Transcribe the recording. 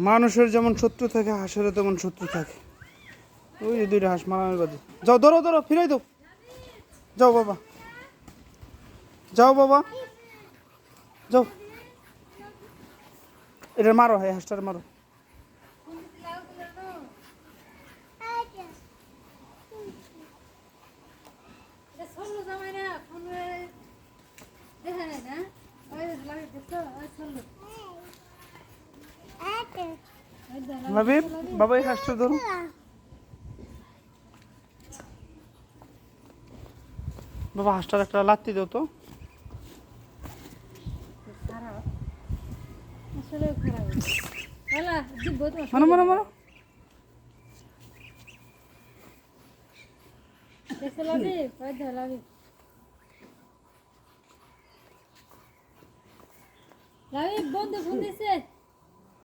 মানুষের যেমন শত্রু থাকে হাঁসেরও তেমন শত্রু থাকে। ওই যে দুইটা হাঁস মারামারি বাজে। যাও ধরো ধরো ফিরাই দাও। যাও বাবা, যাও বাবা, যাও। এটা মারো, হ্যাঁ হাঁসটার মারো। লাবিব বাবা এই হাঁসটা ধরো। বাবা হাঁসটার একটা লাত্তি দাও তো। মারো মারো মারো। বন্ধু ফোন দিছে।